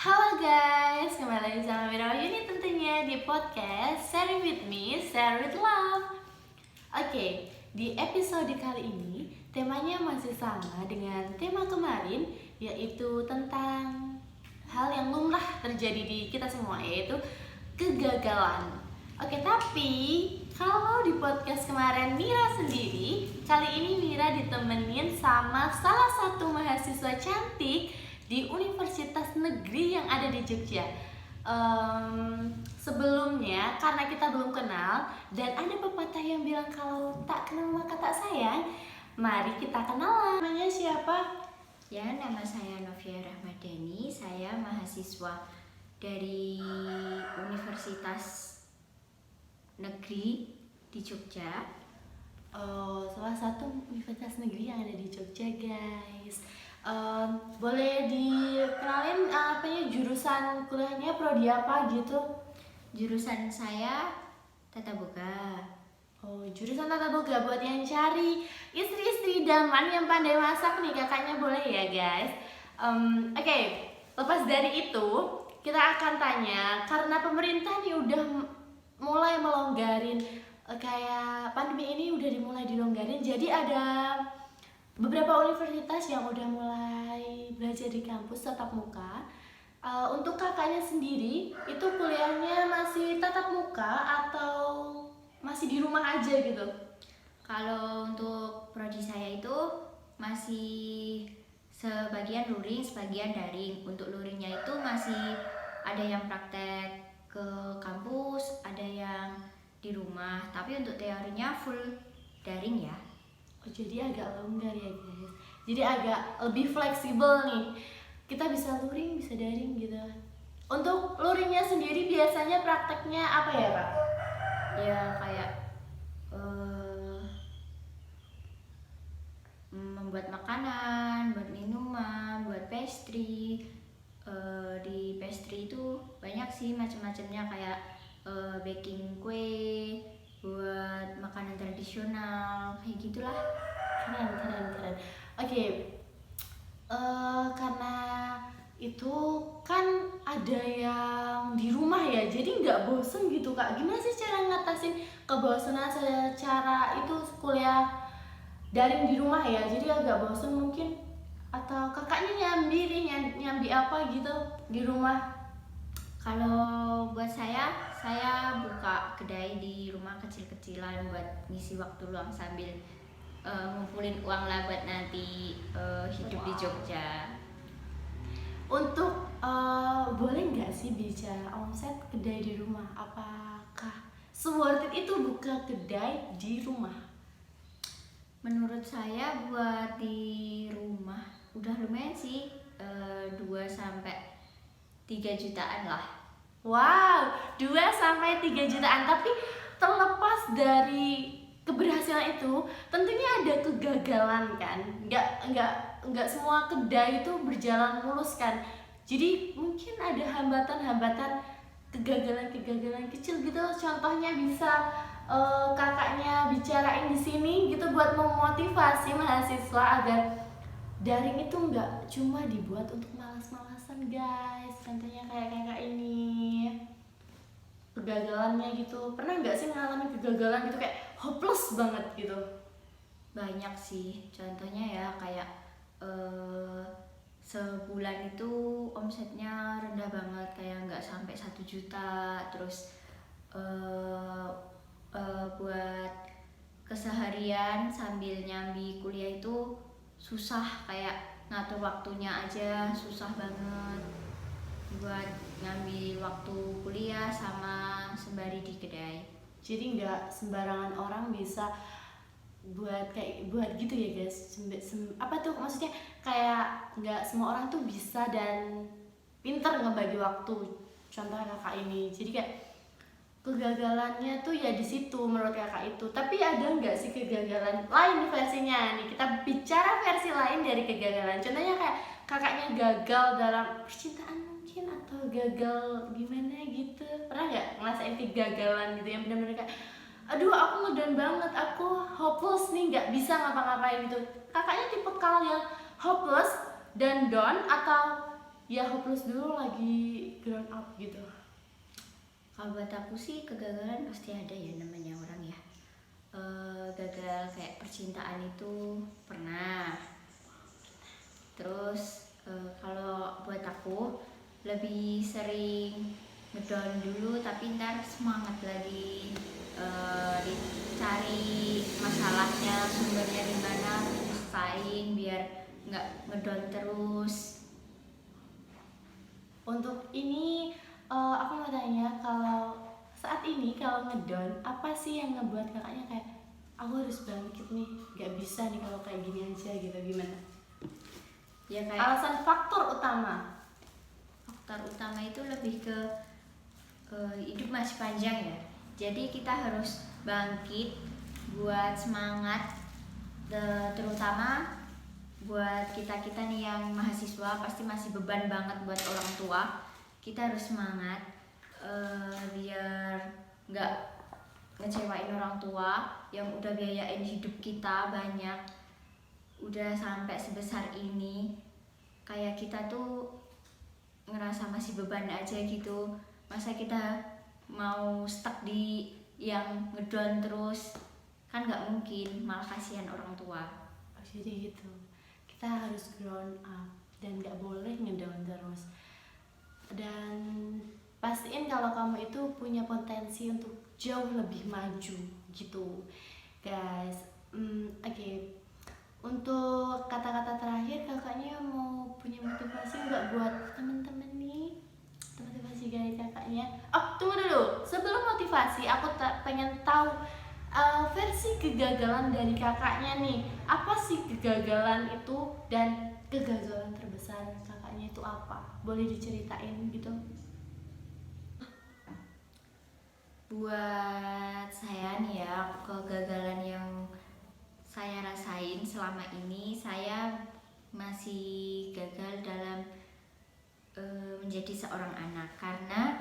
Halo guys, kembali lagi sama Mira Yuni tentunya di podcast Share With Me, Share With Love. Oke, di episode kali ini temanya masih sama dengan tema kemarin, yaitu tentang hal yang lumrah terjadi di kita semua, yaitu kegagalan. Oke, tapi kalau di podcast kemarin Mira sendiri, kali ini Mira ditemenin sama salah satu mahasiswa cantik di Universitas Negeri yang ada di Jogja. Sebelumnya karena kita belum kenal dan ada pepatah yang bilang kalau tak kenal maka tak sayang, mari kita kenalan. Namanya siapa? Ya, nama saya Novia Rahmadani. Saya mahasiswa dari Universitas Negeri di Jogja. Salah satu universitas negeri yang ada di Jogja, guys. Boleh dikenalin jurusan kuliahnya, prodi apa gitu? Jurusan saya Tata Boga. Jurusan tata boga buat yang cari istri-istri idaman yang pandai masak nih, kakaknya boleh ya guys. Oke, lepas dari itu kita akan tanya, karena pemerintah nih udah mulai melonggarin, kayak pandemi ini udah dimulai dilonggarin, jadi ada beberapa universitas yang udah mulai belajar di kampus tatap muka. Untuk kakaknya sendiri, itu kuliahnya masih tatap muka atau masih di rumah aja gitu? Kalau untuk prodi saya itu masih sebagian luring, sebagian daring. Untuk luringnya itu masih ada yang praktek ke kampus, ada yang di rumah. Tapi untuk teorinya full daring ya. Jadi agak longgar ya guys. Jadi agak lebih fleksibel nih. Kita bisa luring, bisa daring gitu. Untuk luringnya sendiri biasanya prakteknya apa ya, Pak? Ya kayak membuat makanan, buat minuman, buat pastry. Di pastry itu banyak sih macam-macamnya, kayak baking kue, buat makanan tradisional, kayak gitulah. Keren. Oke, karena itu kan ada yang di rumah ya, jadi nggak bosen gitu kak. Gimana sih cara ngatasin kebosanan secara itu kuliah daring di rumah ya? Jadi agak bosen mungkin, atau kakaknya nyambi apa gitu di rumah? Kalau buat saya buka kedai di rumah kecil-kecilan buat ngisi waktu luang sambil ngumpulin uang lah buat nanti hidup di Jogja. Untuk boleh nggak sih bicara omset kedai di rumah? Apakah worth it itu buka kedai di rumah? Menurut saya buat di rumah udah lumayan sih, 2 sampai 3 jutaan lah. Wow, 2 sampai 3 jutaan. Tapi terlepas dari keberhasilan itu, tentunya ada kegagalan kan. Nggak semua kedai itu berjalan mulus kan. Jadi mungkin ada hambatan-hambatan, kegagalan kecil gitu. Contohnya bisa kakaknya bicarain di sini gitu buat memotivasi mahasiswa agar daring itu nggak cuma dibuat untuk malas-malasan guys. Contohnya kayak kakak ini, kegagalannya gitu. Pernah nggak sih ngalamin kegagalan gitu kayak hopeless banget gitu? Banyak sih, contohnya ya kayak sebulan itu omsetnya rendah banget, kayak nggak sampai 1 juta. Terus buat keseharian sambil nyambi kuliah itu susah, kayak ngatur waktunya aja susah banget buat ngambil waktu kuliah sama sembari di kedai. Jadi nggak sembarangan orang bisa buat gitu ya guys. Apa tuh maksudnya, kayak nggak semua orang tuh bisa dan pinter ngebagi waktu. Contohnya kakak ini, jadi kayak kegagalannya tuh ya di situ menurut kakak itu. Tapi ada nggak sih kegagalan lain versinya nih? Kita bicara versi lain dari kegagalan. Contohnya kayak kakaknya gagal dalam percintaan mungkin, atau gagal gimana gitu. Pernah nggak ngerasain kegagalan gitu yang benar-benar kayak aduh aku ngedown banget, aku hopeless nih, nggak bisa ngapa-ngapain gitu? Kakaknya tipe kalau yang hopeless dan down, atau ya hopeless dulu lagi grown up gitu? Kalau buat aku sih kegagalan pasti ada ya, namanya orang ya. Gagal kayak percintaan itu pernah. Terus kalau buat aku lebih sering ngedown dulu, tapi ntar semangat lagi, dicari masalahnya, sumbernya di mana, selesaiin biar nggak ngedown terus. Untuk ini aku mau tanya, kalau saat ini kalau ngedown, apa sih yang ngebuat kakaknya kayak aku harus bangkit nih, nggak bisa nih kalau kayak gini aja gitu, gimana? Ya kayak Alasan faktor utama. faktor utama itu lebih ke hidup masih panjang ya. Jadi kita harus bangkit buat semangat, terutama buat kita nih yang mahasiswa pasti masih beban banget buat orang tua. Kita harus semangat biar nggak ngecewain orang tua yang udah biayain hidup kita banyak, udah sampai sebesar ini. Kayak kita tuh ngerasa masih beban aja gitu. Masa kita mau stuck di yang ngedown terus, kan nggak mungkin, malah kasihan orang tua. Oh, jadi gitu, kita harus grown up dan nggak boleh ngedown terus. Dan pastiin kalau kamu itu punya potensi untuk jauh lebih maju gitu guys. Oke. Untuk kata-kata terakhir, kakaknya mau punya motivasi nggak buat teman-teman nih? Motivasi dari kakaknya. Oh, tunggu dulu. Sebelum motivasi, aku pengen tahu versi kegagalan dari kakaknya nih. Apa sih kegagalan itu, dan kegagalan terbesar kakaknya itu apa? Boleh diceritain gitu? Buat saya nih ya, kegagalan yang saya rasain selama ini, saya masih gagal dalam menjadi seorang anak karena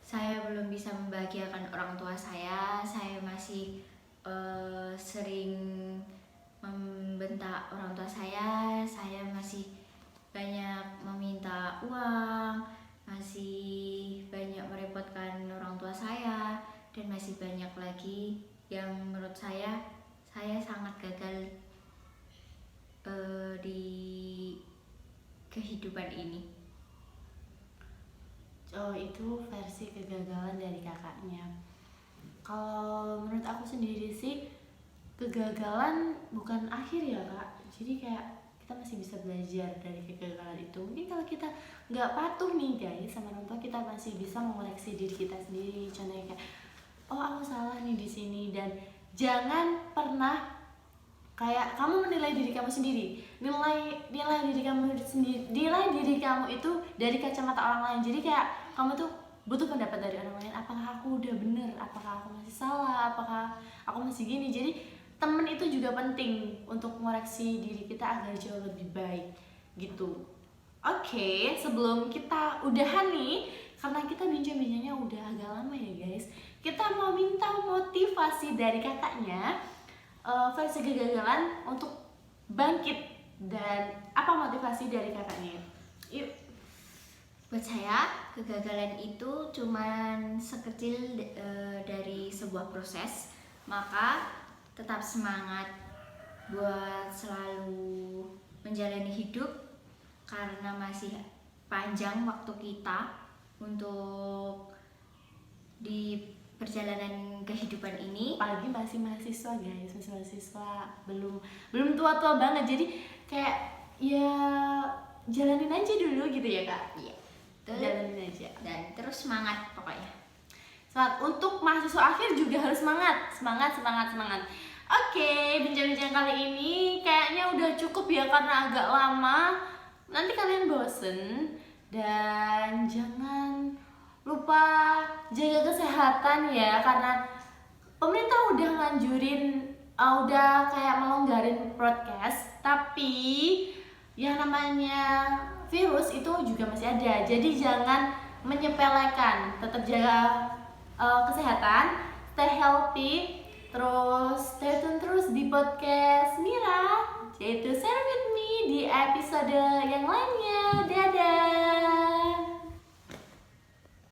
saya belum bisa membahagiakan orang tua saya. Saya masih sering membentak orang tua saya masih banyak meminta uang, masih banyak merepotkan orang tua saya, dan masih banyak lagi yang menurut saya sangat gagal di kehidupan ini. Oh, itu versi kegagalan dari kakaknya. Kalau menurut aku sendiri sih, kegagalan bukan akhir ya kak. Jadi kayak kita masih bisa belajar dari kegagalan itu. Mungkin kalau kita nggak patuh nih guys sama orang tua, kita masih bisa mengoreksi diri kita sendiri. Contohnya kayak, oh aku salah nih di sini. Dan jangan pernah kayak kamu menilai diri kamu sendiri, nilai diri kamu sendiri, nilai diri kamu itu dari kacamata orang lain. Jadi kayak kamu tuh butuh pendapat dari orang lain, apakah aku udah bener, apakah aku masih salah, apakah aku masih gini. Jadi temen itu juga penting untuk mengoreksi diri kita agar jauh lebih baik gitu. Oke, sebelum kita udahan nih, karena kita bincang-bincangnya udah agak lama ya guys, kita mau minta motivasi dari kakaknya, versi kegagalan untuk bangkit, dan apa motivasi dari kakaknya? Yuk. Buat saya, kegagalan itu cuman sekecil dari sebuah proses, maka tetap semangat buat selalu menjalani hidup karena masih panjang waktu kita untuk di perjalanan kehidupan ini. Apalagi masih mahasiswa guys, masih mahasiswa, belum tua-tua banget. Jadi kayak ya jalanin aja dulu gitu ya kak. Iya, Jalanin aja dan terus semangat pokoknya. semangat. Untuk mahasiswa akhir juga harus semangat. Oke, bincang-bincang kali ini kayaknya udah cukup ya karena agak lama. Nanti kalian bosen, dan jangan lupa jaga kesehatan ya, karena pemerintah udah nganjurin, udah kayak melonggarin broadcast, tapi yang namanya virus itu juga masih ada. Jadi jangan menyepelekan, tetap jaga kesehatan, stay healthy, terus stay tune terus di podcast Mira, yaitu Share With Me di episode yang lainnya. Dadah.